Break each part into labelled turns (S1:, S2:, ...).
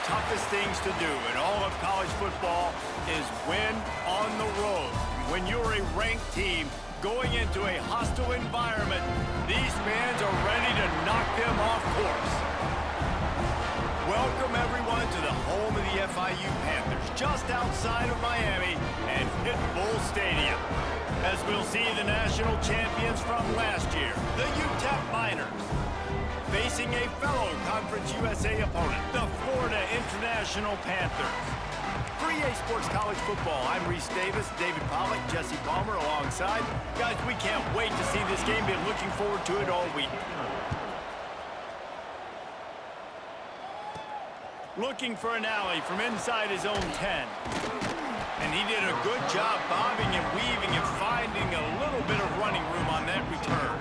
S1: toughest things to do in all of college football is win on the road. When you're a ranked team going into a hostile environment, these fans are ready to knock them off course. Welcome, everyone, to the home of the FIU Panthers, just outside of Miami and Pit Bull Stadium. As we'll see the national champions from last year, the Utep Miners, facing a fellow Conference USA opponent, the Florida International Panthers. For EA Sports College Football, I'm Reese Davis, David Pollack, Jesse Palmer alongside. Guys, we can't wait to see this game. Been looking forward to it all week. Looking for an alley from inside his own 10. And he did a good job bobbing and weaving and finding a little bit of running room on that return.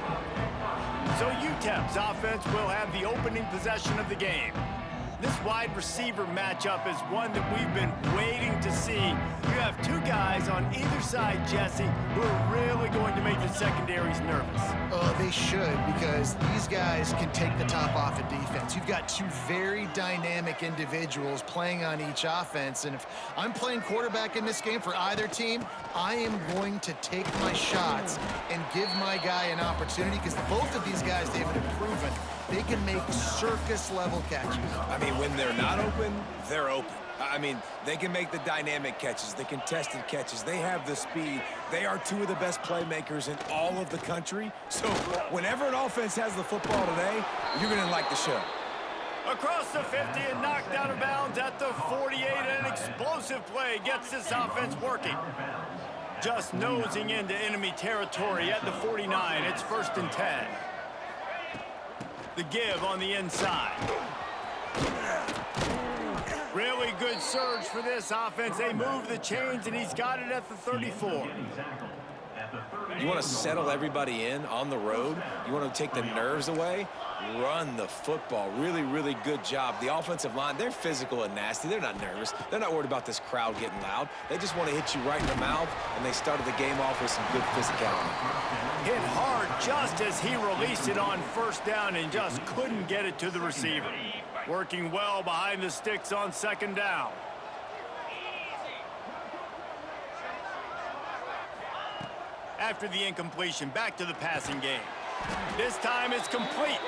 S1: So Utep's offense will have the opening possession of the game. This wide receiver matchup is one that we've been waiting to see. You have two guys on either side, Jesse, who are really going to make the secondaries nervous.
S2: Oh, they should, because these guys can take the top off of defense. You've got two very dynamic individuals playing on each offense, and if I'm playing quarterback in this game for either team, I am going to take my shots and give my guy an opportunity, because both of these guys, David, have proven they can make circus-level catches.
S3: I mean, when they're not open, they're open. I mean, they can make the dynamic catches, the contested catches. They have the speed. They are two of the best playmakers in all of the country. So whenever an offense has the football today, you're going to like the show.
S1: Across the 50 and knocked out of bounds at the 48. An explosive play gets this offense working. Just nosing into enemy territory at the 49. It's 1st and 10. The give on the inside. Really good surge for this offense. They move the chains, and he's got it at the 34.
S3: You want to settle everybody in on the road? You want to take the nerves away? Run the football. Really, really good job. The offensive line, they're physical and nasty. They're not nervous. They're not worried about this crowd getting loud. They just want to hit you right in the mouth, and they started the game off with some good physicality.
S1: Hit hard just as he released it on 1st down and just couldn't get it to the receiver. Working well behind the sticks on 2nd down. After the incompletion, back to the passing game. This time it's complete.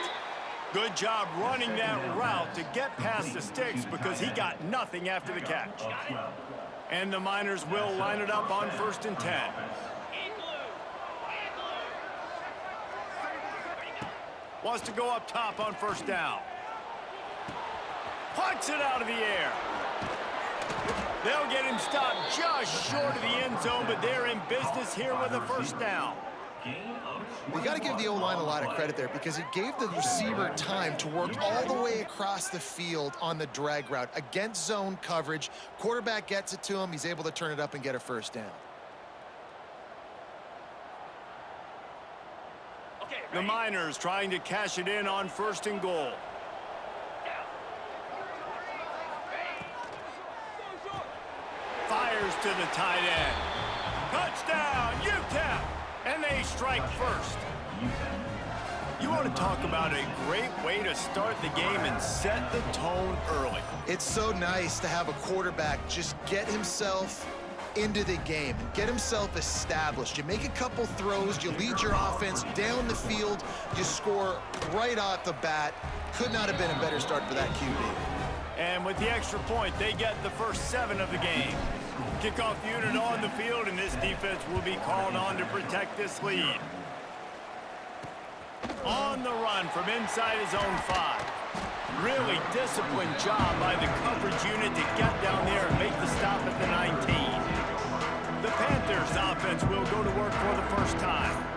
S1: Good job running that route to get past the sticks because he got nothing after the catch. And the Miners will line it up on 1st and 10. Wants to go up top on 1st down. Pucks it out of the air. They'll get him stopped just short of the end zone, but they're in business here with a 1st down.
S2: You got to give the O-line a lot of credit there, because it gave the receiver time to work all the way across the field on the drag route against zone coverage. Quarterback gets it to him. He's able to turn it up and get a 1st down.
S1: The Miners trying to cash it in on 1st and goal. Fires to the tight end. Touchdown, Utep! And they strike first. You want to talk about a great way to start the game and set the tone early.
S2: It's so nice to have a quarterback just get himself into the game and get himself established. You make a couple throws, you lead your offense down the field, you score right off the bat. Could not have been a better start for that QB.
S1: And with the extra point, they get the first 7 of the game. Kickoff unit on the field, and this defense will be called on to protect this lead. On the run from inside his own 5. Really disciplined job by the coverage unit to get down there and make the stop at the 19. The Panthers offense will go to work for the 1st time.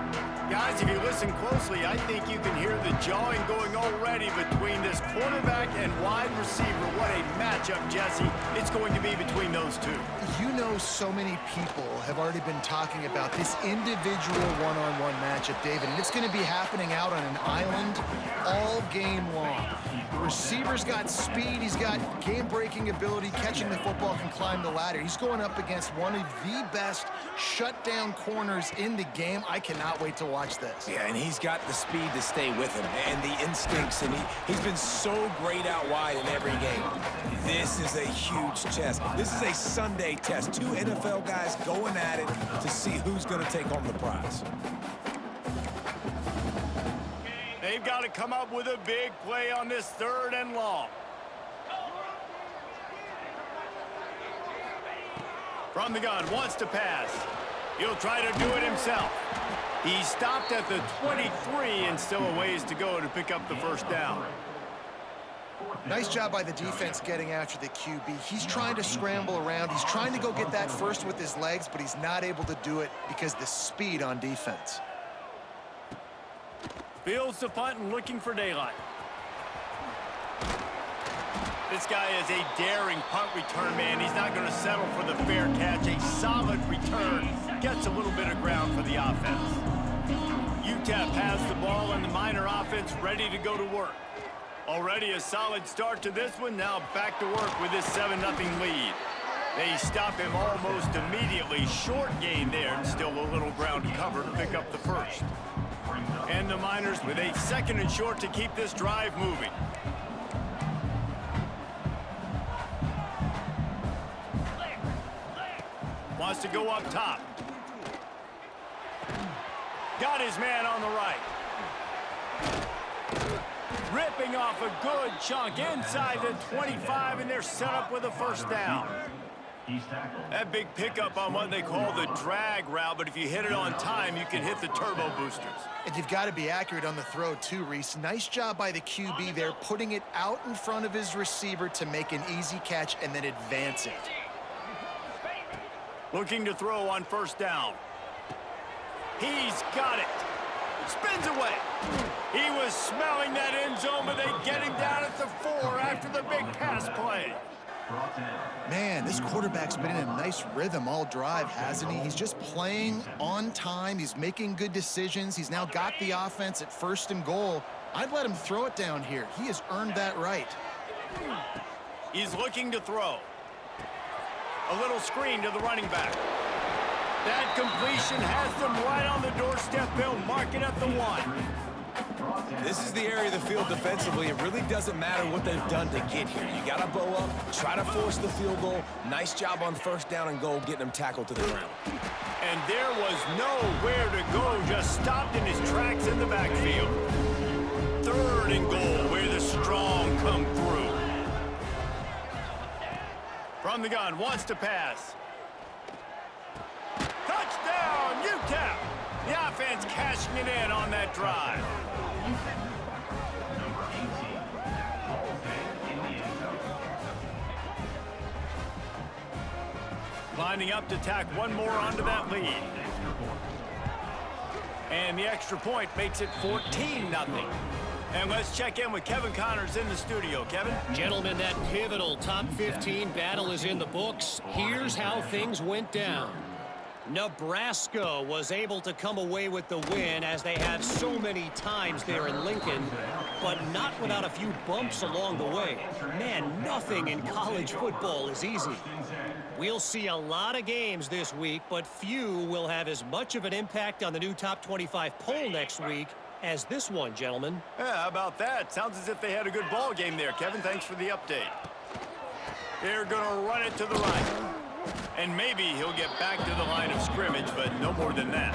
S1: Guys, if you listen closely, I think you can hear the jawing going already between this quarterback and wide receiver. What a matchup, Jesse, it's going to be between those two.
S2: You know, so many people have already been talking about this individual one-on-one matchup, David, and it's going to be happening out on an island all game long. The receiver's got speed, he's got game-breaking ability, catching the football, can climb the ladder. He's going up against one of the best shutdown corners in the game. I cannot wait to watch Watch this.
S3: Yeah, and he's got the speed to stay with him and the instincts, and he's been so great out wide in every game. This is a huge test. This is a Sunday test. Two NFL guys going at it to see who's going to take home the prize.
S1: They've got to come up with a big play on this 3rd and long. From the gun, wants to pass. He'll try to do it himself. He stopped at the 23 and still a ways to go to pick up the 1st down.
S2: Nice job by the defense getting after the QB. He's trying to scramble around. He's trying to go get that first with his legs, but he's not able to do it because of the speed on defense.
S1: Fields the punt and looking for daylight. This guy is a daring punt return man. He's not going to settle for the fair catch. A solid return. Gets a little bit of ground for the offense. Utep has the ball and the Miner offense ready to go to work. Already a solid start to this one. Now back to work with this 7-0 lead. They stop him almost immediately. Short gain there and still a little ground to cover to pick up the 1st. And the Miners with a 2nd and short to keep this drive moving. Wants to go up top. Got his man on the right. Ripping off a good chunk inside the 25, and they're set up with a 1st down. That big pickup on what they call the drag route, but if you hit it on time, you can hit the turbo boosters.
S2: And you've got to be accurate on the throw too, Reese. Nice job by the QB there, putting it out in front of his receiver to make an easy catch and then advance it.
S1: Looking to throw on 1st down. He's got it. Spins away. He was smelling that end zone, but they get him down at the 4 after the big pass play.
S2: Man, this quarterback's been in a nice rhythm all drive, hasn't he? He's just playing on time. He's making good decisions. He's now got the offense at 1st and goal. I'd let him throw it down here. He has earned that right.
S1: He's looking to throw. A little screen to the running back. That completion has them right on the doorstep. They'll mark it at the 1.
S3: This is the area of the field defensively. It really doesn't matter what they've done to get here. You got to bow up, try to force the field goal. Nice job on 1st down and goal, getting them tackled to the ground.
S1: And there was nowhere to go, just stopped in his tracks in the backfield. 3rd and goal, where the strong come through. From the gun, wants to pass. Touchdown, Utep! The offense cashing it in on that drive. Lining up to tack one more onto that lead. And the extra point makes it 14-0. And let's check in with Kevin Connors in the studio. Kevin?
S4: Gentlemen, that pivotal top 15 battle is in the books. Here's how things went down. Nebraska was able to come away with the win, as they have so many times there in Lincoln, but not without a few bumps along the way. Man, nothing in college football is easy. We'll see a lot of games this week, but few will have as much of an impact on the new top 25 poll next week as this one, gentlemen.
S1: Yeah, how about that? Sounds as if they had a good ball game there, Kevin. Thanks for the update. They're going to run it to the right. And maybe he'll get back to the line of scrimmage, but no more than that.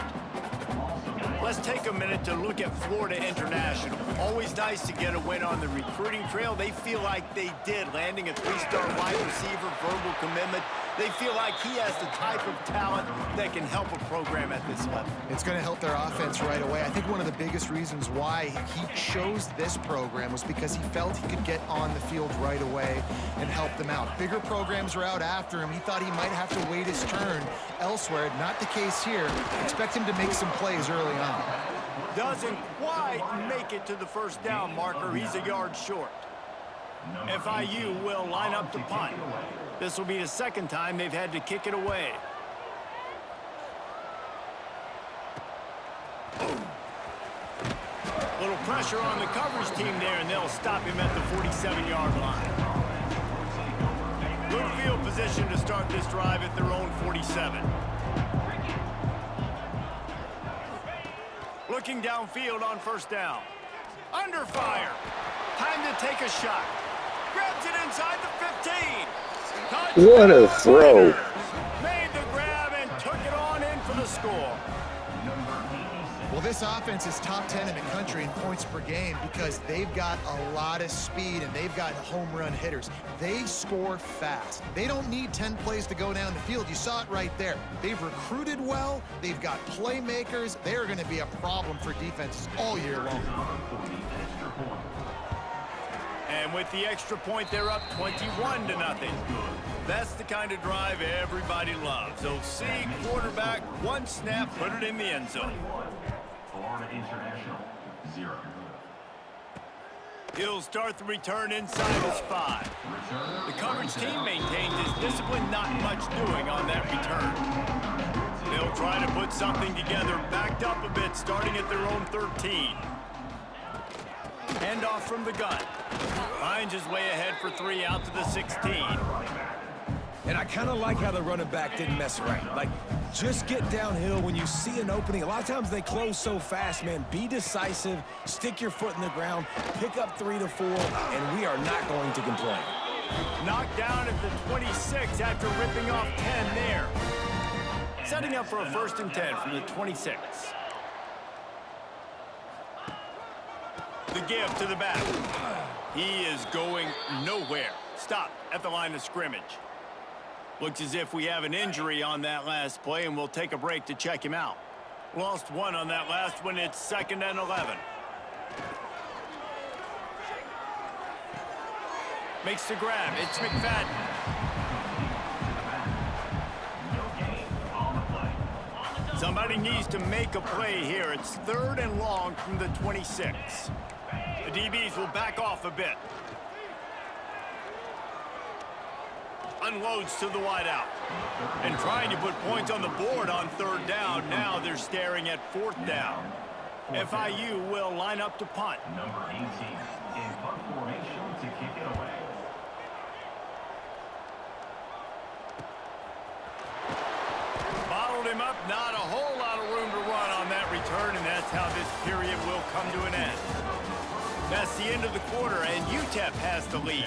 S1: Let's take a minute to look at Florida International. Always nice to get a win on the recruiting trail. They feel like they did, landing a 3-star wide receiver, verbal commitment. They feel like he has the type of talent that can help a program at this level.
S2: It's going to help their offense right away. I think one of the biggest reasons why he chose this program was because he felt he could get on the field right away and help them out. Bigger programs are out after him. He thought he might have to wait his turn elsewhere. Not the case here. Expect him to make some plays early on.
S1: Doesn't quite make it to the 1st down marker. He's a yard short. FIU will line up to punt. This will be the 2nd time they've had to kick it away. Little pressure on the coverage team there, and they'll stop him at the 47-yard line. Good field position to start this drive at their own 47. Looking downfield on first down. Under fire. Time to take a shot. Grabs it inside the 15. Touchdown,
S5: What a throw.
S1: Panthers. Made the grab and took it on in for the score.
S2: Well, this offense is top 10 in the country in points per game because they've got a lot of speed and they've got home run hitters. They score fast. They don't need 10 plays to go down the field. You saw it right there. They've recruited well. They've got playmakers. They're going to be a problem for defenses all year long.
S1: And with the extra point, they're up 21-0. That's the kind of drive everybody loves. So see quarterback, one snap, put it in the end zone.
S6: Florida International, 0.
S1: He'll start the return inside his 5. The coverage team maintains his discipline, not much doing on that return. They'll try to put something together, backed up a bit, starting at their own 13. Hand off from the gun. Finds his way ahead for 3 out to the 16.
S3: And I kind of like how the running back didn't mess around. Like, just get downhill when you see an opening. A lot of times they close so fast, man. Be decisive, stick your foot in the ground, pick up 3 to 4, and we are not going to complain.
S1: Knocked down at the 26 after ripping off 10 there. Setting up for a 1st and 10 from the 26. The give to the back. He is going nowhere. Stop at the line of scrimmage. Looks as if we have an injury on that last play, and we'll take a break to check him out. Lost 1 on that last one. It's 2nd and 11. Makes the grab. It's McFadden. Somebody needs to make a play here. It's 3rd and long from the 26. The DBs will back off a bit. Unloads to the wideout. And trying to put points on the board on 3rd down. Now they're staring at 4th down. FIU will line up to punt.
S6: Number 18 in punt formation to kick it away.
S1: Bottled him up. Not a whole lot of room to run on that return, and that's how this period will come to an end. That's the end of the quarter, and Utep has the lead.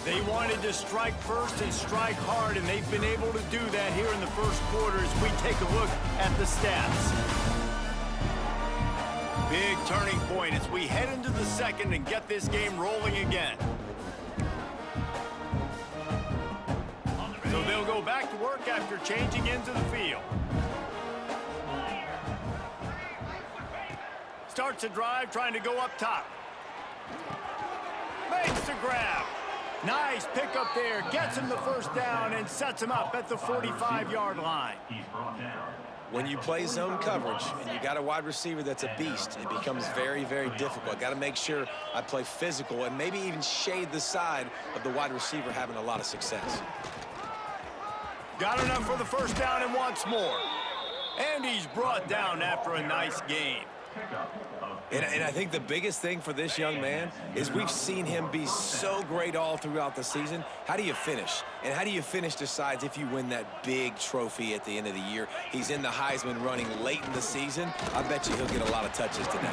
S1: They wanted to strike first and strike hard, and they've been able to do that here in the first quarter as we take a look at the stats. Big turning point as we head into the second and get this game rolling again. So they'll go back to work after changing into the field. Starts a drive trying to go up top. Makes the grab. Nice pickup there. Gets him the 1st down and sets him up at the 45-yard line.
S3: When you play zone coverage and you got a wide receiver that's a beast, it becomes very, very difficult. I got to make sure I play physical and maybe even shade the side of the wide receiver having a lot of success.
S1: Got enough for the 1st down and wants more. And he's brought down after a nice gain.
S3: And I think the biggest thing for this young man is we've seen him be so great all throughout the season. How do you finish? And how do you finish decides if you win that big trophy at the end of the year. He's in the Heisman running late in the season. I bet you he'll get a lot of touches today.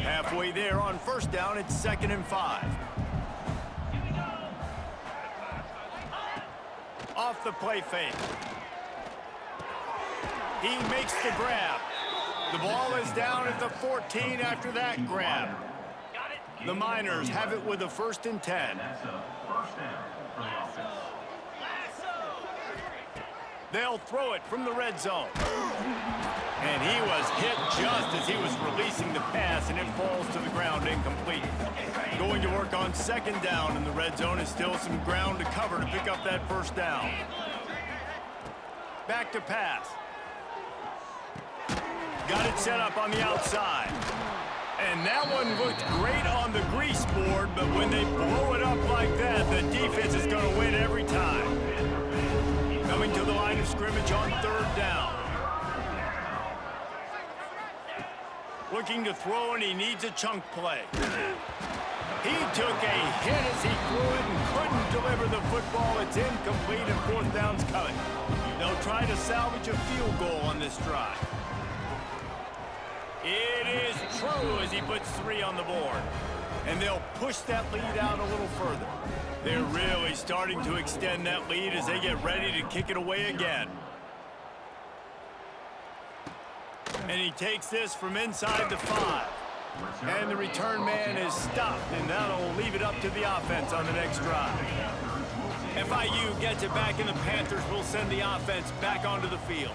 S1: Halfway there on 1st down, it's 2nd and 5. Off the play fake. He makes the grab. The ball is down at the 14 after that grab. The Miners have it with a 1st and 10. They'll throw it from the red zone. And he was hit just as he was releasing the pass, and it falls to the ground incomplete. Going to work on 2nd down in the red zone is still some ground to cover to pick up that 1st down. Back to pass. Got it set up on the outside. And that one looked great on the grease board, but when they blow it up like that, the defense is going to win every time. Coming to the line of scrimmage on 3rd down. Looking to throw, and he needs a chunk play. He took a hit as he threw it and couldn't deliver the football. It's incomplete, and 4th down's coming. They'll try to salvage a field goal on this drive. It is true as he puts 3 on the board. And they'll push that lead out a little further. They're really starting to extend that lead as they get ready to kick it away again. And he takes this from inside the 5. And the return man is stopped, and that'll leave it up to the offense on the next drive. FIU gets it back, and the Panthers will send the offense back onto the field.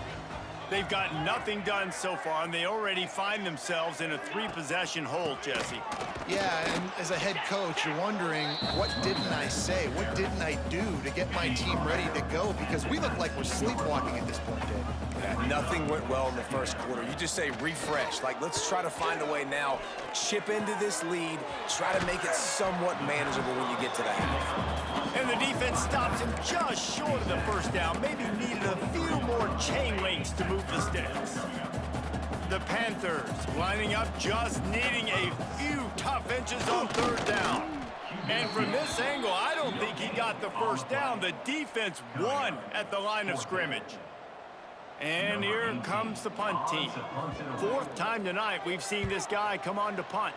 S1: They've got nothing done so far, and they already find themselves in a 3-possession hole, Jesse.
S2: Yeah, and as a head coach, you're wondering, what didn't I say? What didn't I do to get my team ready to go? Because we look like we're sleepwalking at this point, Dave.
S3: Yeah, nothing went well in the first quarter. You just say refresh. Like, let's try to find a way now. Chip into this lead. Try to make it somewhat manageable when you get to the half.
S1: And the defense stops him just short of the first down. Maybe needed a few more chain links to move the sticks. The Panthers lining up, just needing a few tough inches on 3rd down. And from this angle, I don't think he got the first down. The defense won at the line of scrimmage. And here comes the punt team. 4th time tonight we've seen this guy come on to punt.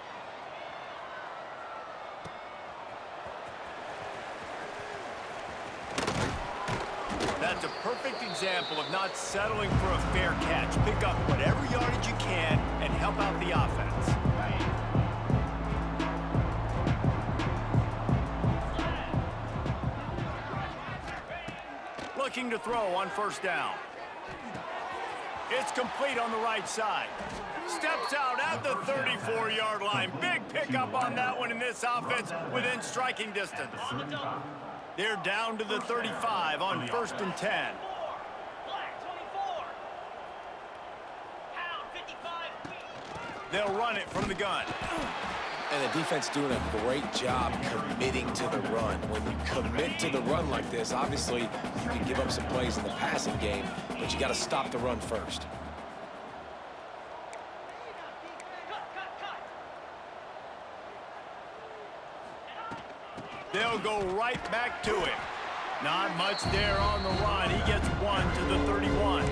S1: That's a perfect example of not settling for a fair catch. Pick up whatever yardage you can and help out the offense. Looking to throw on 1st down. It's complete on the right side. Steps out at the 34-yard line. Big pickup on that one in this offense within striking distance. They're down to the 35 on 1st and 10. They'll run it from the gun.
S3: And the defense doing a great job committing to the run. When you commit to the run like this, obviously you can give up some plays in the passing game, but you got to stop the run first.
S1: They'll go right back to him. Not much there on the run. He gets 1 to the 31.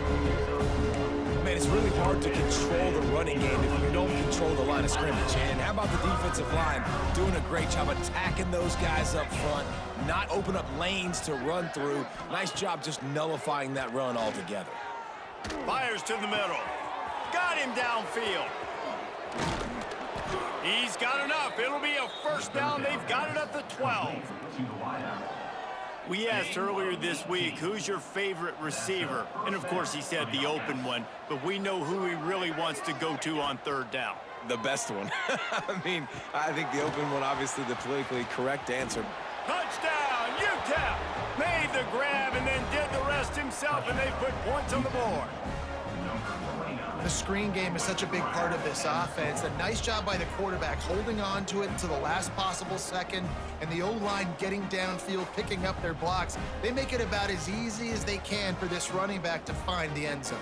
S3: Man, it's really hard to control the running game if you don't control the line of scrimmage. And how about the defensive line doing a great job attacking those guys up front, not open up lanes to run through. Nice job just nullifying that run altogether.
S1: Fires to the middle. Got him downfield. He's got enough. It'll be a 1st down. They've got it at the 12. We asked earlier this week, who's your favorite receiver? And, of course, he said the open one. But we know who he really wants to go to on 3rd down.
S3: The best one. I mean, I think the open one, obviously the politically correct answer.
S1: Touchdown, Utep! Made the grab and then did the rest himself, and they put points on the board.
S2: The screen game is such a big part of this offense. A nice job by the quarterback holding on to it to the last possible second, and the O-line getting downfield, picking up their blocks. They make it about as easy as they can for this running back to find the end zone.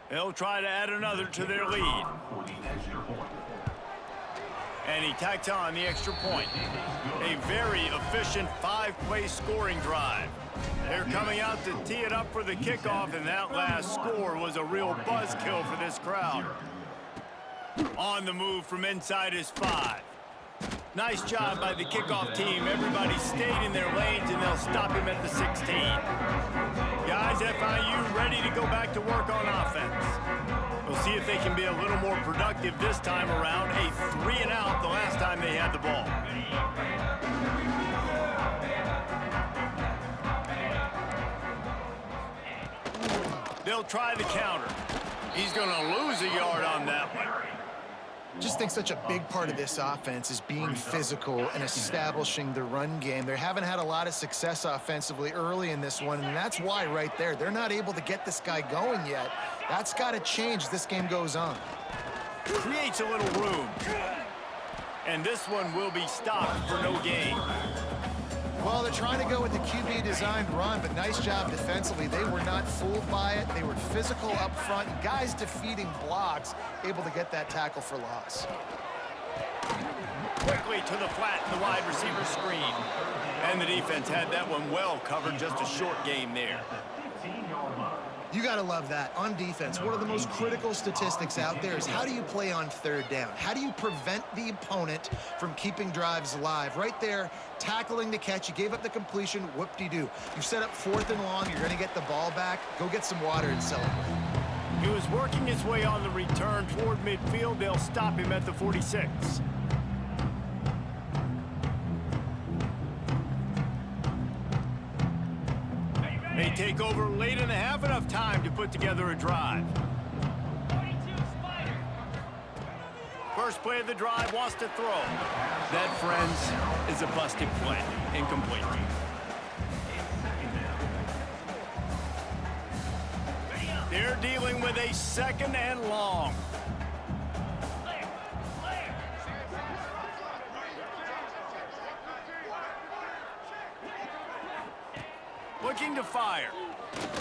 S1: They'll try to add another to their lead. And he tacks on the extra point. A very efficient 5-play scoring drive. They're coming out to tee it up for the kickoff, and that last score was a real buzzkill for this crowd. On the move from inside his 5. Nice job by the kickoff team. Everybody stayed in their lanes, and they'll stop him at the 16. Guys, FIU ready to go back to work on offense. We'll see if they can be a little more productive this time around. A 3-and-out the last time they had the ball. They'll try the counter. He's going to lose a yard on that one.
S2: Just think such a big part of this offense is being physical and establishing the run game. They haven't had a lot of success offensively early in this one, and that's why right there, they're not able to get this guy going yet. That's got to change as this game goes on.
S1: Creates a little room. And this one will be stopped for no gain.
S2: Well, they're trying to go with the QB-designed run, but nice job defensively. They were not fooled by it. They were physical up front. Guys defeating blocks, able to get that tackle for loss.
S1: Quickly to the flat in the wide receiver screen. And the defense had that one well covered, just a short game there.
S2: You got to love that. On defense, one of the most critical statistics out there is how do you play on third down? How do you prevent the opponent from keeping drives alive? Right there, tackling the catch. You gave up the completion. Whoop-de-doo. You set up 4th and long. You're going to get the ball back. Go get some water and celebrate.
S1: He was working his way on the return toward midfield. They'll stop him at the 46. They take over late in the half, enough time to put together a drive. First play of the drive, wants to throw. That, friends, is a busted play. Incomplete. They're dealing with a 2nd and long. Looking to fire.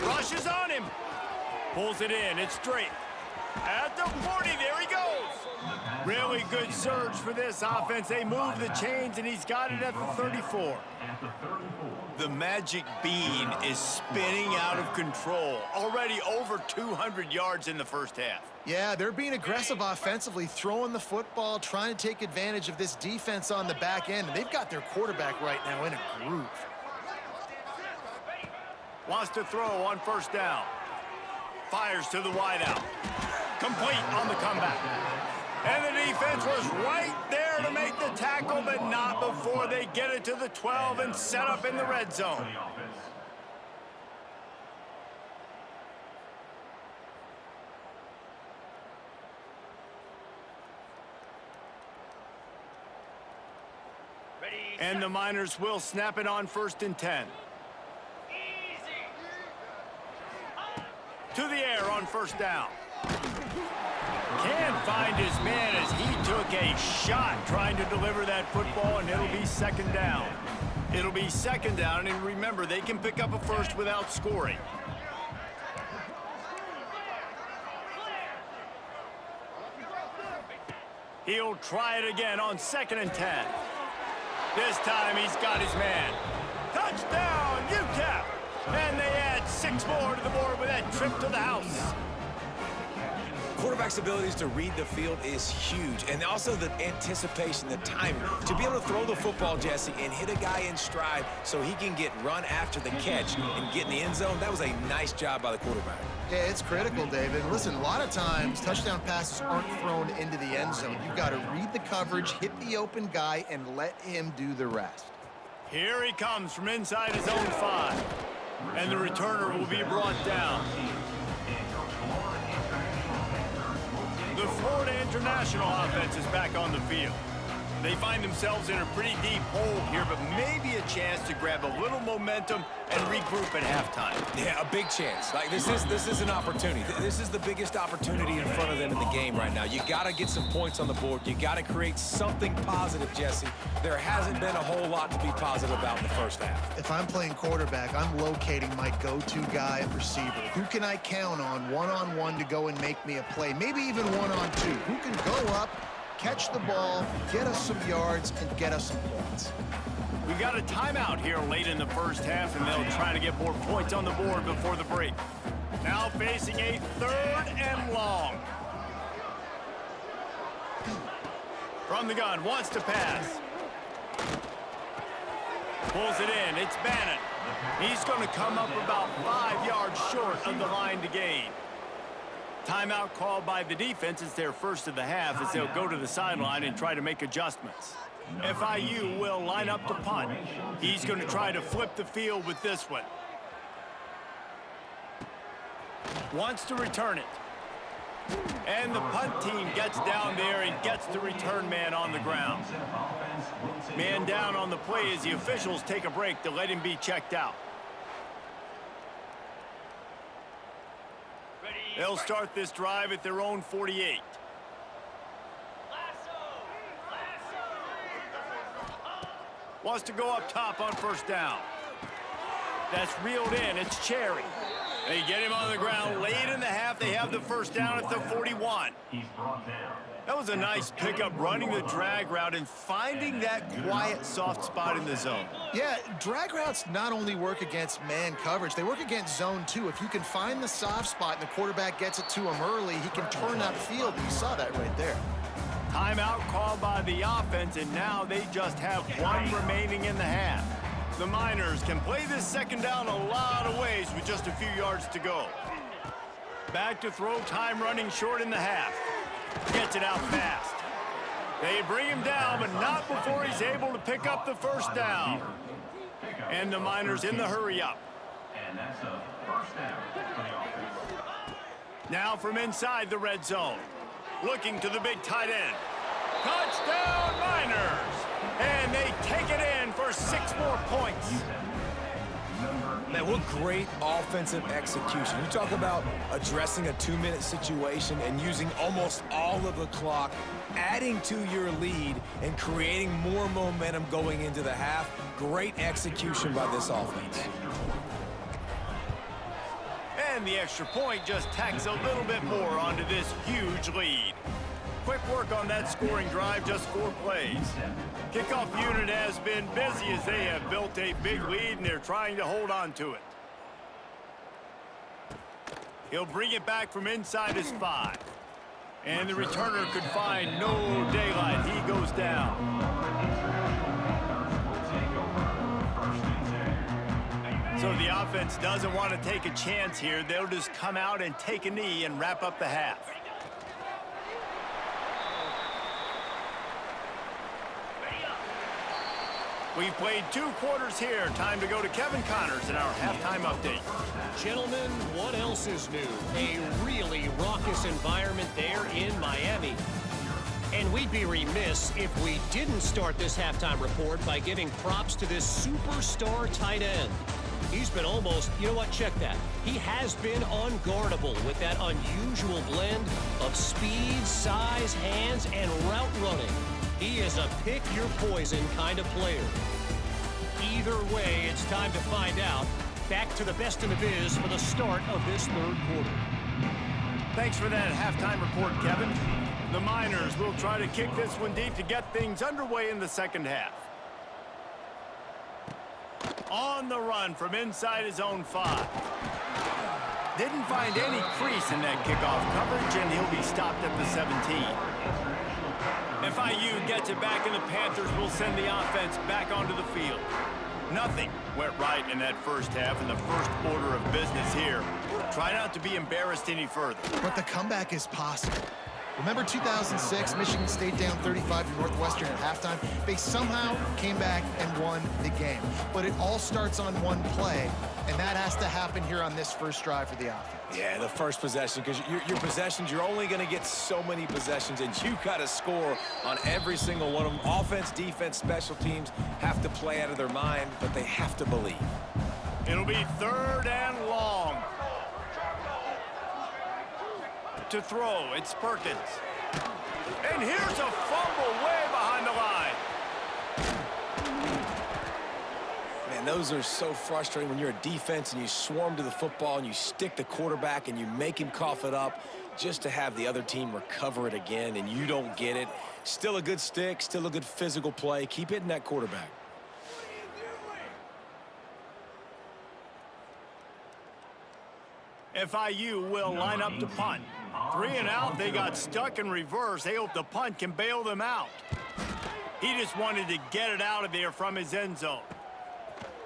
S1: Rushes on him. Pulls it in. It's straight. At the 40, there he goes. Really good surge for this offense. They move the chains, and he's got it at the 34. The magic bean is spinning out of control. Already over 200 yards in the first half.
S2: Yeah, they're being aggressive offensively, throwing the football, trying to take advantage of this defense on the back end. And they've got their quarterback right now in a groove.
S1: Wants to throw on 1st down. Fires to the wideout. Complete on the comeback. And the defense was right there to make the tackle, but not before they get it to the 12 and set up in the red zone. And the Miners will snap it on 1st and 10. To the air on 1st down. Can't find his man as he took a shot trying to deliver that football, and it'll be 2nd down. It'll be 2nd down, and remember, they can pick up a first without scoring. He'll try it again on 2nd and 10. This time he's got his man. Touchdown, Utep! And they add 6 more to the board with that trip to the house.
S3: Quarterback's abilities to read the field is huge, and also the anticipation, the timing. To be able to throw the football, Jesse, and hit a guy in stride so he can get run after the catch and get in the end zone, that was a nice job by the quarterback.
S2: Yeah, it's critical, David. Listen, a lot of times touchdown passes aren't thrown into the end zone. You've got to read the coverage, hit the open guy, and let him do the rest.
S1: Here he comes from inside his own 5. And the returner will be brought down. The Florida International offense is back on the field. They find themselves in a pretty deep hole here, but maybe a chance to grab a little momentum and regroup at halftime.
S3: Yeah, a big chance. Like, this is an opportunity. This is the biggest opportunity in front of them in the game right now. You got to get some points on the board. You got to create something positive, Jesse. There hasn't been a whole lot to be positive about in the first half.
S2: If I'm playing quarterback, I'm locating my go-to guy at receiver. Who can I count on one-on-one to go and make me a play? Maybe even one-on-two. Who can go up, catch the ball, get us some yards, and get us some points.
S1: We got a timeout here late in the first half, and they'll try to get more points on the board before the break. Now facing a 3rd and long. From the gun, wants to pass. Pulls it in, it's Bannon. He's going to come up about 5 yards short of the line to gain. Timeout called by the defense. It's their first of the half as they'll go to the sideline and try to make adjustments. FIU will line up to punt. He's going to try to flip the field with this one. Wants to return it. And the punt team gets down there and gets the return man on the ground. Man down on the play as the officials take a break to let him be checked out. They'll start this drive at their own 48. Wants to go up top on 1st down. That's reeled in. It's Cherry. They get him on the ground late in the half. They have the 1st down at the 41.
S6: He's brought down
S1: That was a nice pickup, running the drag route and finding that quiet, soft spot in the zone.
S2: Yeah, drag routes not only work against man coverage, they work against zone too. If you can find the soft spot and the quarterback gets it to him early, he can turn that field. You saw that right there.
S1: Timeout called by the offense, and now they just have one remaining in the half. The Miners can play this second down a lot of ways with just a few yards to go. Back to throw, time running short in the half. Gets it out fast. They bring him down, but not before he's able to pick up the first down. And the Miners in the hurry up.
S6: And that's a first down for the offense.
S1: Now from inside the red zone. Looking to the big tight end. Touchdown Miners! And they take it in for 6 more points.
S3: Man, what great offensive execution. You talk about addressing a 2-minute situation and using almost all of the clock, adding to your lead and creating more momentum going into the half. Great execution by this offense.
S1: And the extra point just tacks a little bit more onto this huge lead. Quick work on that scoring drive, just 4 plays. Kickoff unit has been busy as they have built a big lead and they're trying to hold on to it. He'll bring it back from inside his 5. And the returner could find no daylight. He goes down. So the offense doesn't want to take a chance here. They'll just come out and take a knee and wrap up the half. We've played 2 quarters here. Time to go to Kevin Connors in our halftime update.
S4: Gentlemen, what else is new? A really raucous environment there in Miami. And we'd be remiss if we didn't start this halftime report by giving props to this superstar tight end. He's been almost, you know what, check that. He has been unguardable with that unusual blend of speed, size, hands, and route running. He is a pick-your-poison kind of player. Either way, it's time to find out. Back to the best in the biz for the start of this 3rd quarter.
S1: Thanks for that halftime report, Kevin. The Miners will try to kick this one deep to get things underway in the second half. On the run from inside his own 5. Didn't find any crease in that kickoff coverage, and he'll be stopped at the 17. FIU gets it back, and the Panthers will send the offense back onto the field. Nothing went right in that first half, and the first order of business here. Try not to be embarrassed any further.
S2: But the comeback is possible. Remember 2006, Michigan State down 35 to Northwestern at halftime? They somehow came back and won the game. But it all starts on one play, and that has to happen here on this first drive for the offense.
S3: Yeah, the first possession, because your possessions, you're only going to get so many possessions, and you got to score on every single one of them. Offense, defense, special teams have to play out of their mind, but they have to believe.
S1: It'll be 3rd and long. To throw, it's Perkins. And here's a fumble way behind the line.
S3: Man, those are so frustrating when you're a defense and you swarm to the football and you stick the quarterback and you make him cough it up just to have the other team recover it again and you don't get it. Still a good stick, still a good physical play. Keep hitting that quarterback.
S1: FIU will line up to punt. 3 and out, they got stuck in reverse. They hope the punt can bail them out. He just wanted to get it out of there from his end zone.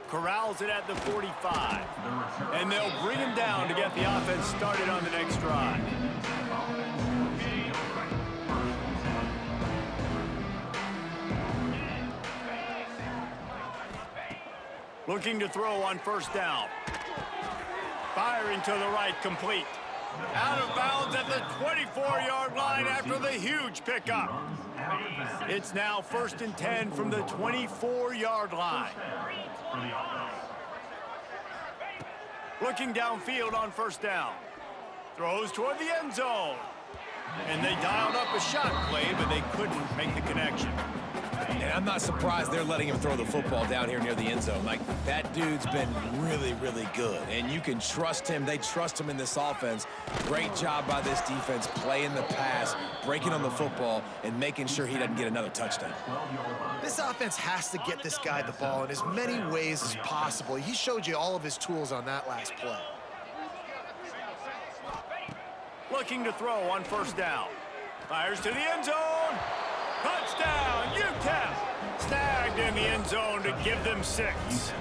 S1: Corrals it at the 45. And they'll bring him down to get the offense started on the next drive. Looking to throw on first down. Firing to the right, complete. Out of bounds at the 24-yard line after the huge pickup. It's now 1st and 10 from the 24-yard line. Looking downfield on first down. Throws toward the end zone. And they dialed up a shot play, but they couldn't make the connection.
S3: And I'm not surprised they're letting him throw the football down here near the end zone. Like, that dude's been really, really good. And you can trust him. They trust him in this offense. Great job by this defense playing the pass, breaking on the football, and making sure he doesn't get another touchdown.
S2: This offense has to get this guy the ball in as many ways as possible. He showed you all of his tools on that last play.
S1: Looking to throw on first down. Fires to the end zone. Touchdown, Utep. Snagged in the end zone to give them 6.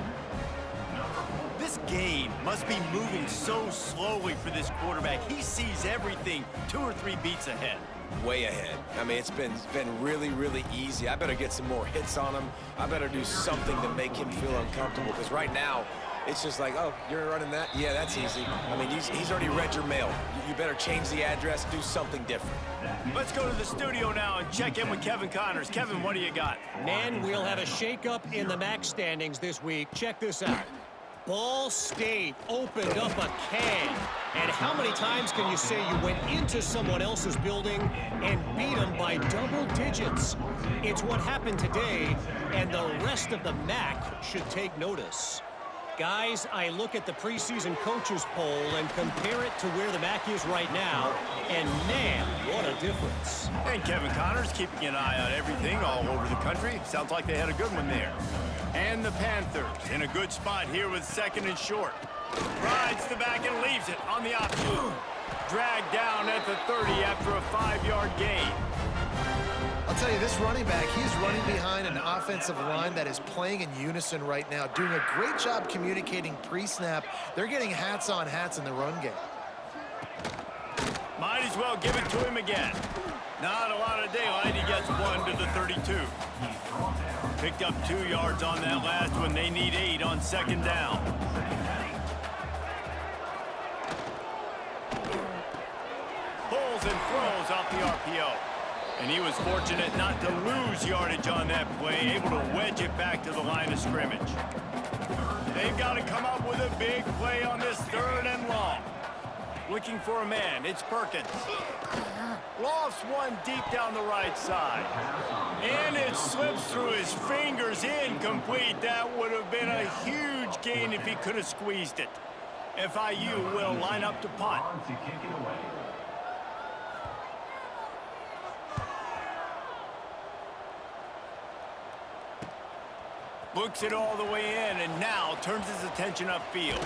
S1: This game must be moving so slowly for this quarterback. He sees everything 2 or 3 beats ahead.
S3: Way ahead. I mean, it's been really, really easy. I better get some more hits on him. I better do something to make him feel uncomfortable, because right now, it's just like, oh, you're running that? Yeah, that's easy. I mean, he's already read your mail. You better change the address, do something different.
S1: Let's go to the studio now and check in with Kevin Connors. Kevin, what do you got?
S4: Man, we'll have a shakeup in the MAC standings this week. Check this out. Ball State opened up a can. And how many times can you say you went into someone else's building and beat them by double digits? It's what happened today, and the rest of the MAC should take notice. Guys, I look at the preseason coaches poll and compare it to where the MAC is right now, and man, what a difference.
S1: And Kevin Connors keeping an eye on everything all over the country. Sounds like they had a good one there. And the Panthers in a good spot here with 2nd and short. Rides the back and leaves it on the option. Dragged down at the 30 after a 5-yard gain.
S2: I'll tell you, this running back, he's running behind an offensive line that is playing in unison right now, doing a great job communicating pre-snap. They're getting hats on hats in the run game.
S1: Might as well give it to him again. Not a lot of daylight. He gets 1 to the 32. Picked up 2 yards on that last one. They need 8 on 2nd down. Pulls and throws off the RPO. And he was fortunate not to lose yardage on that play, able to wedge it back to the line of scrimmage. They've got to come up with a big play on this 3rd and long. Looking for a man, it's Perkins. Lofts one deep down the right side. And it slips through his fingers, incomplete. That would have been a huge gain if he could have squeezed it. FIU will line up to punt. Looks it all the way in, and now turns his attention upfield.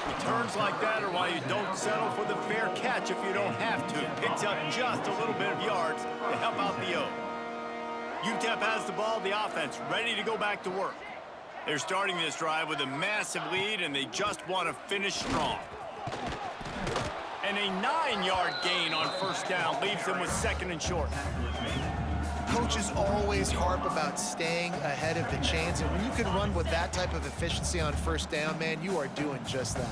S1: Returns like that are why you don't settle for the fair catch if you don't have to. Picks up just a little bit of yards to help out the O. Utep has the ball, the offense ready to go back to work. They're starting this drive with a massive lead, and they just want to finish strong. And a 9-yard gain on first down leaves them with 2nd and short.
S2: Coaches always harp about staying ahead of the chains, and when you can run with that type of efficiency on first down, man, you are doing just that.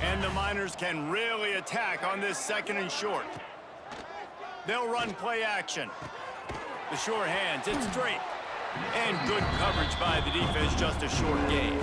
S1: And the Miners can really attack on this 2nd and short. They'll run play action. The short hands, it's straight. And good coverage by the defense, just a short gain.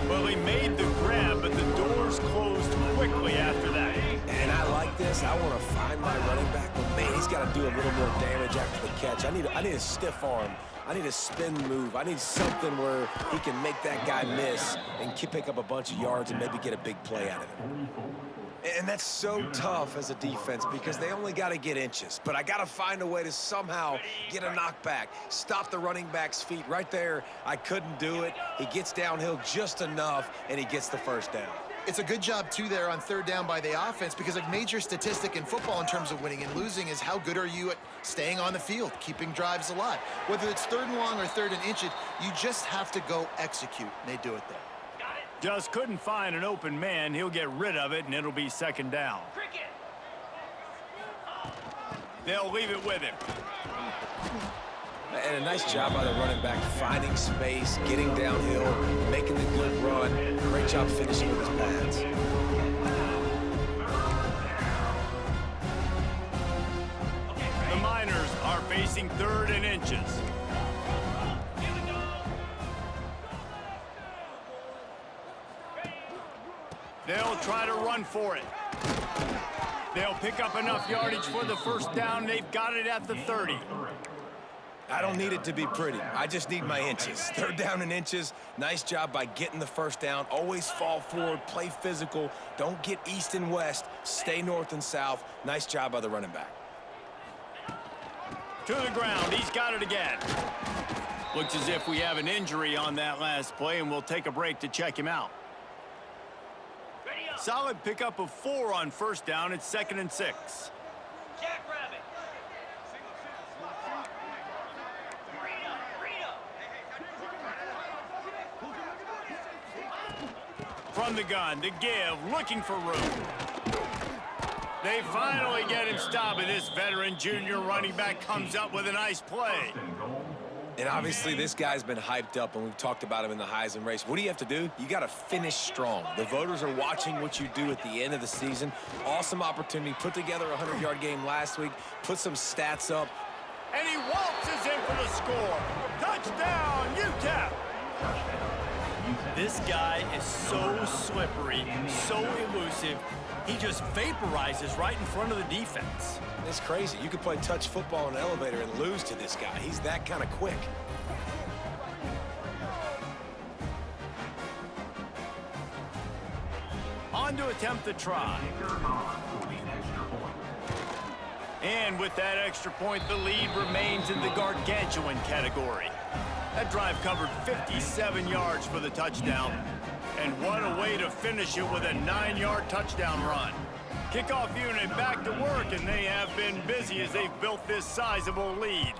S1: Well, he made the grab, but the doors closed quickly after that.
S3: And I like this. I want to find my running back, but man, he's got to do a little more damage after the catch. I need a stiff arm. I need a spin move. I need something where he can make that guy miss and pick up a bunch of yards and maybe get a big play out of it. And that's so tough as a defense because they only got to get inches. But I got to find a way to somehow get a knockback, stop the running back's feet. Right there, I couldn't do it. He gets downhill just enough, and he gets the first down.
S2: It's a good job, too, there on 3rd down by the offense, because a major statistic in football in terms of winning and losing is how good are you at staying on the field, keeping drives alive. Whether it's 3rd and long or 3rd and inches, you just have to go execute, and they do it there.
S1: Just couldn't find an open man. He'll get rid of it, and it'll be 2nd down. They'll leave it with him.
S3: And a nice job by the running back, finding space, getting downhill, making the good run. Great job finishing with his pads.
S1: The Miners are facing 3rd and inches. They'll try to run for it. They'll pick up enough yardage for the first down. They've got it at the 30.
S3: I don't need it to be pretty. I just need my inches. Third down in inches. Nice job by getting the first down. Always fall forward, play physical. Don't get east and west. Stay north and south. Nice job by the running back.
S1: To the ground. He's got it again. Looks as if we have an injury on that last play, and we'll take a break to check him out. Solid pickup of 4 on first down. It's 2nd and 6.
S5: Jackrabbit.
S1: From the gun, the give, looking for room. They finally get him stopped, and this veteran junior running back comes up with a nice play.
S3: And obviously this guy's been hyped up, and we've talked about him in the Heisman race. What do you have to do? You got to finish strong. The voters are watching what you do at the end of the season. Awesome opportunity. Put together a 100-yard game last week. Put some stats up.
S1: And he waltzes in for the score. Touchdown, Utep! This guy is so slippery, so elusive. He just vaporizes right in front of the defense.
S3: It's crazy. You could play touch football in an elevator and lose to this guy. He's that kind of quick.
S1: On to attempt the try. And with that extra point, the lead remains in the gargantuan category. That drive covered 57 yards for the touchdown. And what a way to finish it with a 9-yard touchdown run. Kickoff unit back to work, and they have been busy as they've built this sizable lead.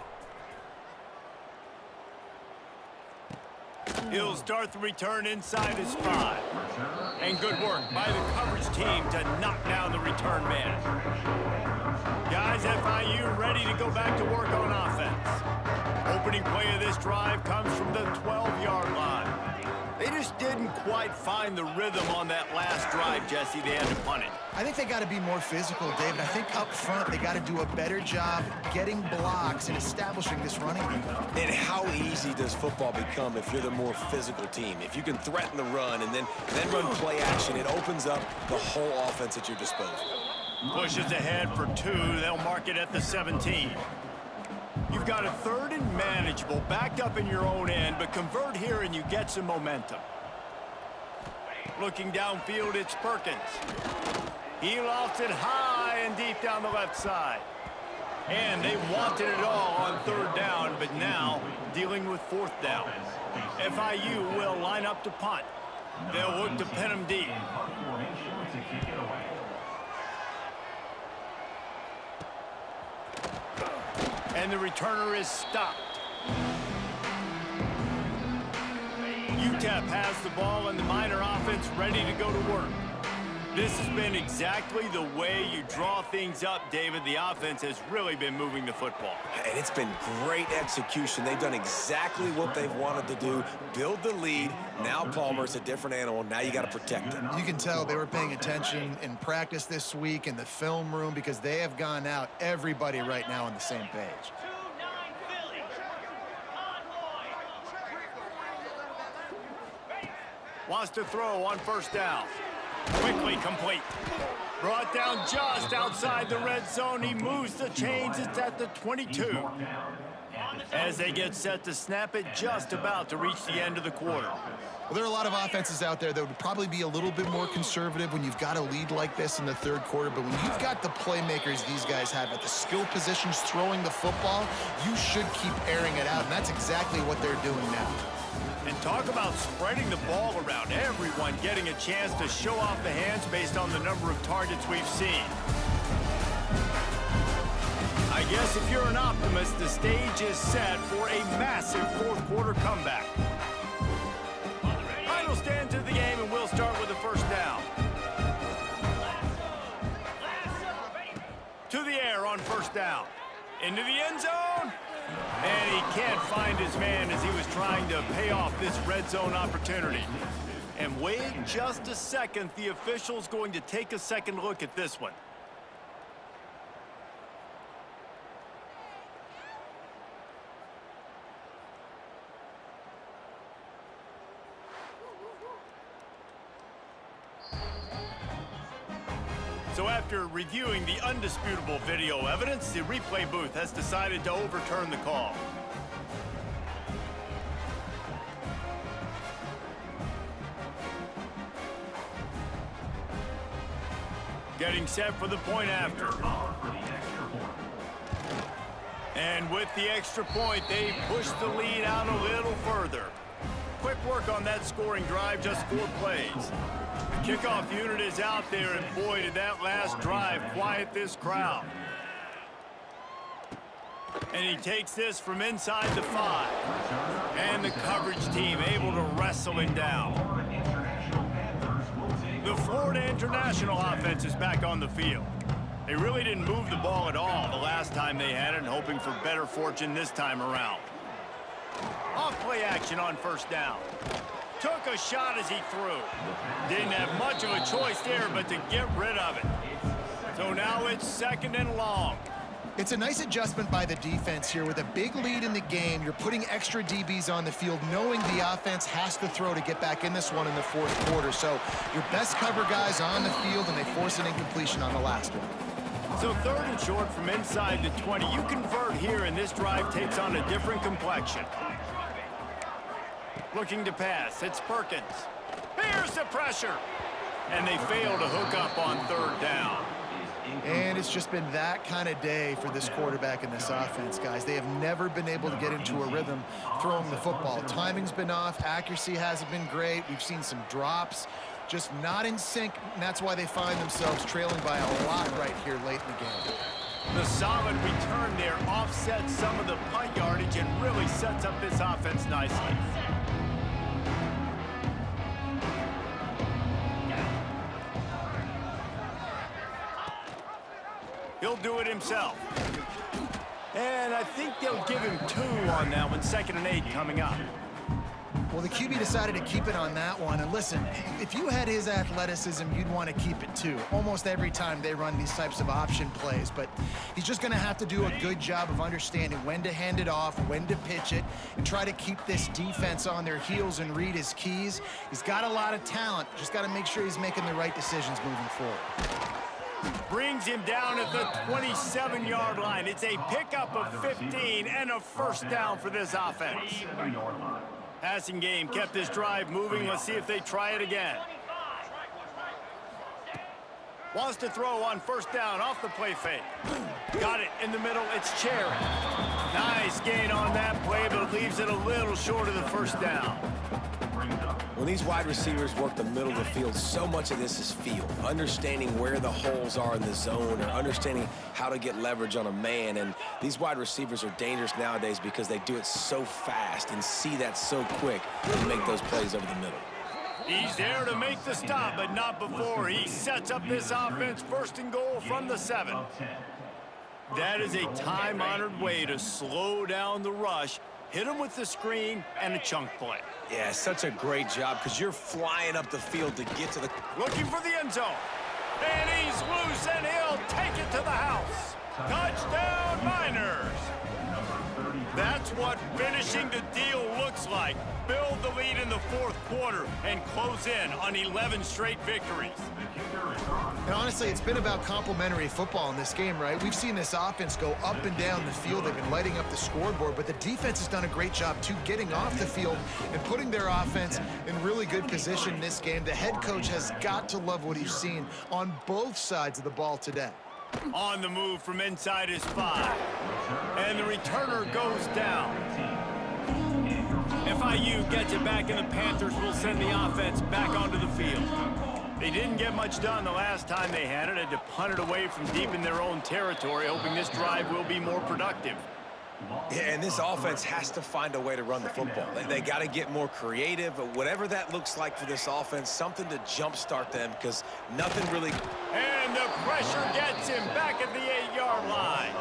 S1: He'll start the return inside his 5. And good work by the coverage team to knock down the return man. Guys, FIU ready to go back to work on offense. Opening play of this drive comes from the 12-yard line. They just didn't quite find the rhythm on that last drive, Jesse. They had to punt it.
S2: I think they got to be more physical, David. I think up front they got to do a better job getting blocks and establishing this running game.
S3: And how easy does football become if you're the more physical team? If you can threaten the run and then run play action, it opens up the whole offense at your disposal.
S1: Pushes ahead for 2. They'll mark it at the 17. You've got a 3rd and manageable, backed up in your own end, but convert here and you get some momentum. Looking downfield, it's Perkins. He lofts it high and deep down the left side. And they wanted it all on 3rd down, but now dealing with 4th down. FIU will line up to punt. They'll look to pin him deep. And the returner is stopped. Utep has the ball and the Miner offense ready to go to work. This has been exactly the way you draw things up, David. The offense has really been moving the football.
S3: And it's been great execution. They've done exactly what they've wanted to do. Build the lead. Now Palmer's a different animal. Now you got to protect it.
S2: You can tell they were paying attention in practice this week in the film room because they have gone out, everybody right now on the same page.
S1: Wants to throw on 1st down. Quickly complete. Brought down just outside the red zone. He moves the chains. It's at the 22. As they get set to snap it, just about to reach the end of the quarter.
S2: Well, there are a lot of offenses out there that would probably be a little bit more conservative when you've got a lead like this in the 3rd quarter, but when you've got the playmakers these guys have at the skill positions throwing the football, you should keep airing it out, and that's exactly what they're doing now.
S1: And talk about spreading the ball around. Everyone getting a chance to show off the hands based on the number of targets we've seen. I guess if you're an optimist, the stage is set for a massive 4th quarter comeback. Final stand to the game, and we'll start with the 1st down. To the air on 1st down. Into the end zone. And he can't find his man as he was trying to pay off this red zone opportunity. And wait just a second. The official's going to take a second look at this one. So after reviewing the undisputable video evidence, the replay booth has decided to overturn the call. Getting set for the point after. And with the extra point, they push the lead out a little further. Quick work on that scoring drive, just 4 plays. The kickoff unit is out there, and boy, did that last drive quiet this crowd. And he takes this from inside the 5. And the coverage team able to wrestle him down. The Florida International offense is back on the field. They really didn't move the ball at all the last time they had it, and hoping for better fortune this time around. Off-play action on first down. Took a shot as he threw. Didn't have much of a choice there but to get rid of it. So now it's 2nd and long.
S2: It's a nice adjustment by the defense here. With a big lead in the game, you're putting extra DBs on the field, knowing the offense has to throw to get back in this one in the 4th quarter. So your best cover guys on the field, and they force an incompletion on the last one.
S1: So 3rd and short from inside the 20. You convert here, and this drive takes on a different complexion. Looking to pass. It's Perkins. Here's the pressure. And they fail to hook up on 3rd down.
S2: And it's just been that kind of day for this quarterback and this offense, guys. They have never been able to get into a rhythm throwing the football. Timing's been off. Accuracy hasn't been great. We've seen some drops. Just not in sync, and that's why they find themselves trailing by a lot right here late in the game.
S1: The solid return there offsets some of the punt yardage and really sets up this offense nicely. He'll do it himself. And I think they'll give him 2 on that one. 2nd and 8 coming up.
S2: Well, the QB decided to keep it on that one. And listen, if you had his athleticism, you'd want to keep it too. Almost every time they run these types of option plays. But he's just going to have to do a good job of understanding when to hand it off, when to pitch it, and try to keep this defense on their heels and read his keys. He's got a lot of talent. Just got to make sure he's making the right decisions moving forward.
S1: Brings him down at the 27-yard line. It's a pickup of 15 and a 1st down for this offense. Passing game kept this drive moving. Let's see if they try it again. Wants to throw on 1st down off the play fake. Got it in the middle. It's Cherry. Nice gain on that play, but it leaves it a little short of the 1st down.
S3: When these wide receivers work the middle of the field, so much of this is feel. Understanding where the holes are in the zone, or understanding how to get leverage on a man. And these wide receivers are dangerous nowadays because they do it so fast and see that so quick and make those plays over the middle.
S1: He's there to make the stop, but not before. He sets up this offense 1st and goal from the 7. That is a time-honored way to slow down the rush. Hit him with the screen and a chunk play.
S3: Yeah, such a great job because you're flying up the field to get to the...
S1: Looking for the end zone. And he's loose, and he'll take it to the house. Touchdown, Miners. That's what finishing the deal looks like. Build the lead in the 4th quarter and close in on 11 straight victories.
S2: And honestly, it's been about complementary football in this game, right? We've seen this offense go up and down the field. They've been lighting up the scoreboard, but the defense has done a great job, too, getting off the field and putting their offense in really good position in this game. The head coach has got to love what he's seen on both sides of the ball today.
S1: On the move from inside his 5. And the returner goes down. FIU gets it back, and the Panthers will send the offense back onto the field. They didn't get much done the last time they had it. Had to punt it away from deep in their own territory, hoping this drive will be more productive.
S3: Yeah, and this offense has to find a way to run the football. They got to get more creative, but whatever that looks like for this offense, something to jumpstart them, because nothing really...
S1: And the pressure gets him back at the 8-yard line.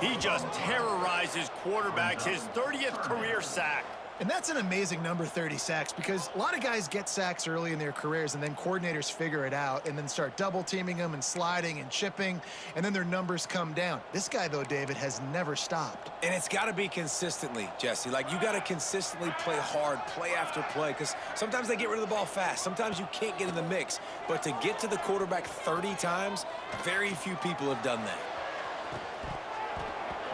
S1: He just terrorizes quarterbacks, his 30th career sack.
S2: And that's an amazing number, 30 sacks, because a lot of guys get sacks early in their careers, and then coordinators figure it out and then start double-teaming them and sliding and chipping, and then their numbers come down. This guy, though, David, has never stopped.
S3: And it's got to be consistently, Jesse. Like, you got to consistently play hard, play after play, because sometimes they get rid of the ball fast. Sometimes you can't get in the mix. But to get to the quarterback 30 times, very few people have done that.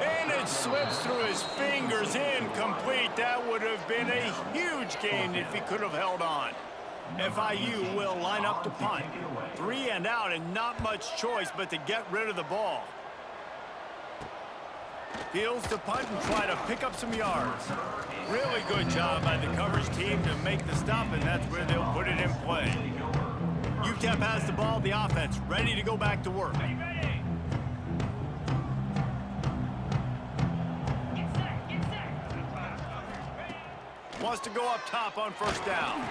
S1: And it slips through his fingers, incomplete. That would have been a huge gain if he could have held on. FIU will line up to punt. 3 and out and not much choice but to get rid of the ball. Fields to punt and try to pick up some yards. Really good job by the coverage team to make the stop, and that's where they'll put it in play. Utep has the ball, the offense ready to go back to work. Wants to go up top on first down.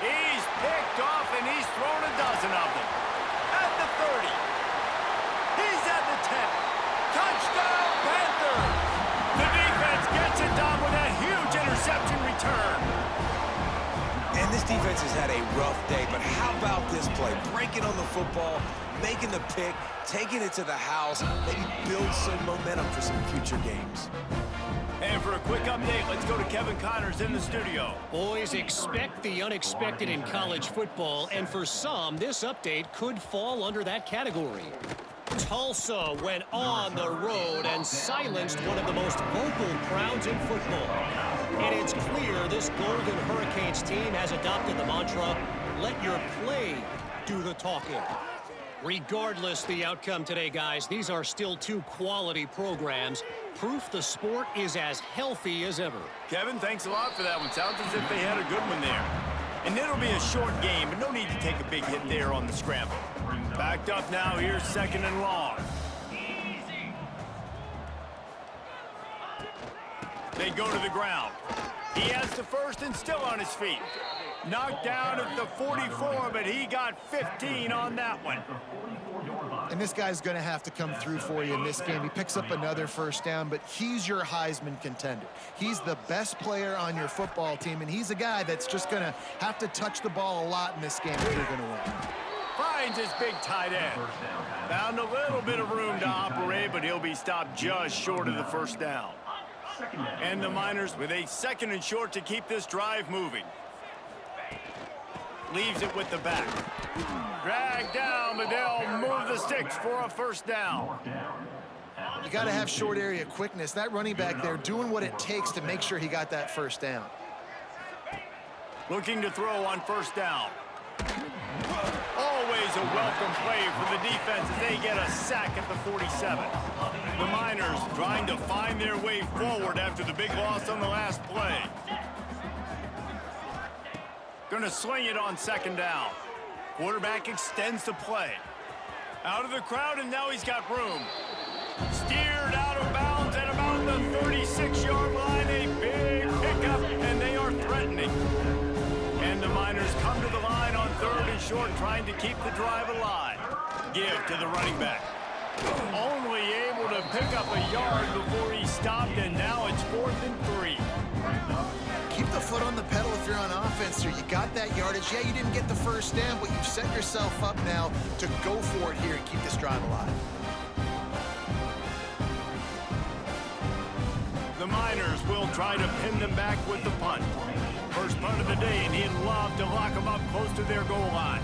S1: He's picked off and he's thrown a dozen of them. At the 30. He's at the 10. Touchdown, Panthers! The defense gets it done with a huge interception return.
S3: And this defense has had a rough day, but how about this play? Breaking on the football, making the pick, taking it to the house, maybe build some momentum for some future games.
S1: And for a quick update, let's go to Kevin Connors in the studio.
S4: Boys, expect the unexpected in college football, and for some, this update could fall under that category. Tulsa went on the road and silenced one of the most vocal crowds in football. And it's clear this Golden Hurricanes team has adopted the mantra, let your play do the talking. Regardless the outcome today, guys, these are still two quality programs. Proof the sport is as healthy as ever.
S1: Kevin, thanks a lot for that one. Sounds as if they had a good one there. And it'll be a short game, but no need to take a big hit there on the scramble. Backed up now, here's 2nd and long. They go to the ground. He has the first and still on his feet. Knocked down at the 44, but he got 15 on that one.
S2: And this guy's going to have to come through for you in this game. He picks up another first down, but he's your Heisman contender. He's the best player on your football team, and he's a guy that's just going to have to touch the ball a lot in this game if you're going to win.
S1: Finds his big tight end. Found a little bit of room to operate, but he'll be stopped just short of the first down. And the Miners with a 2nd and short to keep this drive moving. Leaves it with the back. Dragged down, but they'll move the sticks for a first down.
S2: You got to have short area quickness. That running back there doing what it takes to make sure he got that first down.
S1: Looking to throw on first down. Always a welcome play for the defense as they get a sack at the 47. The Miners trying to find their way forward after the big loss on the last play. Gonna sling it on 2nd down. Quarterback extends the play. Out of the crowd, and now he's got room. Steered out of bounds at about the 36-yard line. A big pickup, and they are threatening. And the Miners come to the line on 3rd and short, trying to keep the drive alive. Give to the running back. Only able to pick up a yard before he stopped, and now it's 4th and 3.
S2: Keep the foot on the pedal if you're on offense here. You got that yardage. Yeah, you didn't get the first down, but you've set yourself up now to go for it here and keep this drive alive.
S1: The Miners will try to pin them back with the punt. First punt of the day, and he'd love to lock them up close to their goal line.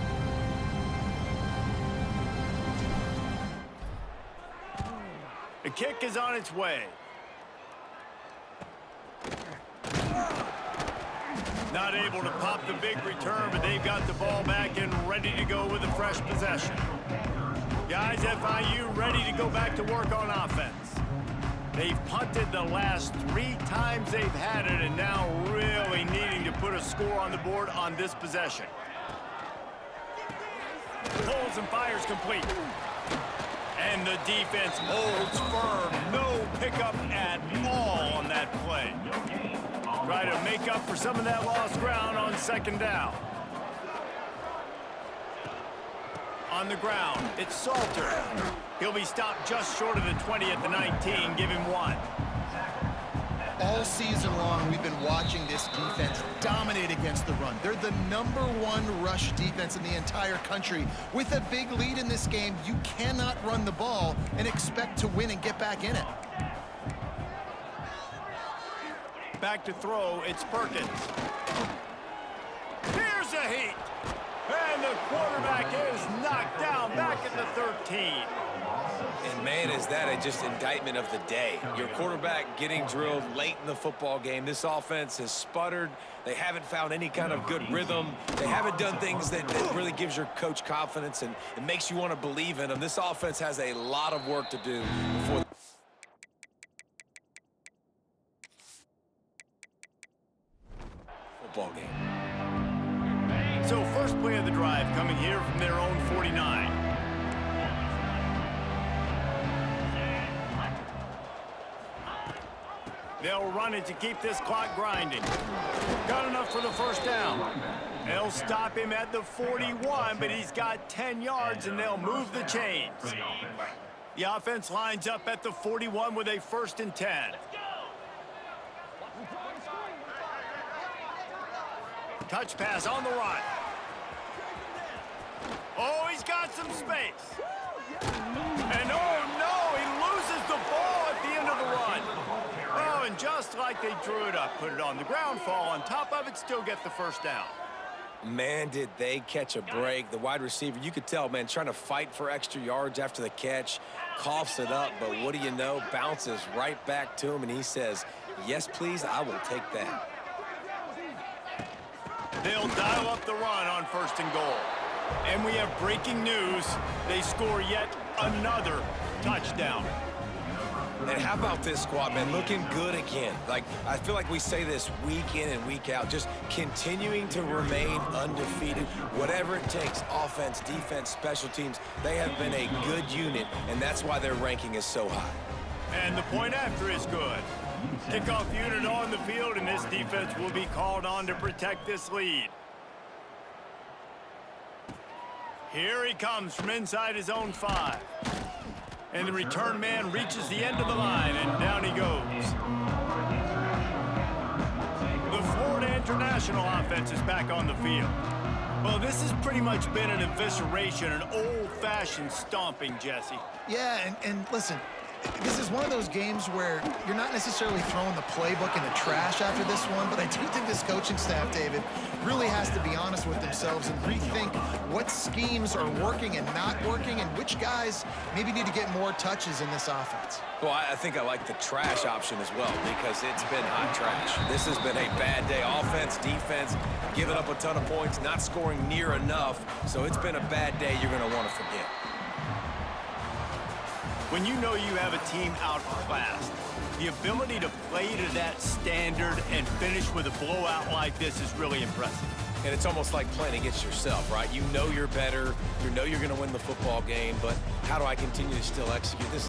S1: The kick is on its way. Not able to pop the big return, but they've got the ball back and ready to go with a fresh possession. Guys, FIU ready to go back to work on offense. They've punted the last 3 times they've had it, and now really needing to put a score on the board on this possession. Pulls and fires complete. And the defense holds firm. No pickup at all on that play. Try to make up for some of that lost ground on 2nd down. On the ground, it's Salter. He'll be stopped just short of the 20 at the 19. Give him 1.
S2: All season long, we've been watching this defense dominate against the run. They're the #1 rush defense in the entire country. With a big lead in this game, you cannot run the ball and expect to win and get back in it.
S1: Back to throw, it's Perkins. Here's a heat. And the quarterback is knocked down back at the 13.
S3: And, man, is that just indictment of the day. Your quarterback getting drilled late in the football game. This offense has sputtered. They haven't found any kind of good rhythm. They haven't done things that really gives your coach confidence and makes you want to believe in them. This offense has a lot of work to do before football game.
S1: So first play of the drive coming here from their own 49. They'll run it to keep this clock grinding. Got enough for the first down. They'll stop him at the 41, but he's got 10 yards, and they'll move the chains. The offense lines up at the 41 with a 1st and 10. Touch pass on the run. Oh, he's got some space. And oh no, he loses the ball at the end of the run. Oh, and just like they drew it up, put it on the ground, fall on top of it, still get the first down.
S3: Man, did they catch a break. The wide receiver, you could tell, man, trying to fight for extra yards after the catch, coughs it up, but what do you know, bounces right back to him, and he says, yes, please, I will take that.
S1: They'll dial up the run on 1st and goal. And we have breaking news. They score yet another touchdown.
S3: And how about this squad, man? Looking good again. Like, I feel like we say this week in and week out, just continuing to remain undefeated. Whatever it takes, offense, defense, special teams, they have been a good unit, and that's why their ranking is so high.
S1: And the point after is good. Kickoff unit on the field, and this defense will be called on to protect this lead. Here he comes from inside his own 5. And the return man reaches the end of the line, and down he goes. The Florida International offense is back on the field. Well, this has pretty much been an evisceration, an old-fashioned stomping, Jesse.
S2: Yeah, and listen, this is one of those games where you're not necessarily throwing the playbook in the trash after this one, but I do think this coaching staff, David, really has to be honest with themselves and rethink what schemes are working and not working and which guys maybe need to get more touches in this offense.
S3: Well, I think I like the trash option as well because it's been hot trash. This has been a bad day. Offense, defense, giving up a ton of points, not scoring near enough. So it's been a bad day you're going to want to forget.
S1: When you know you have a team outclassed, the ability to play to that standard and finish with a blowout like this is really impressive.
S3: And it's almost like playing against yourself, right? You know you're better. You know you're going to win the football game, but how do I continue to still execute this?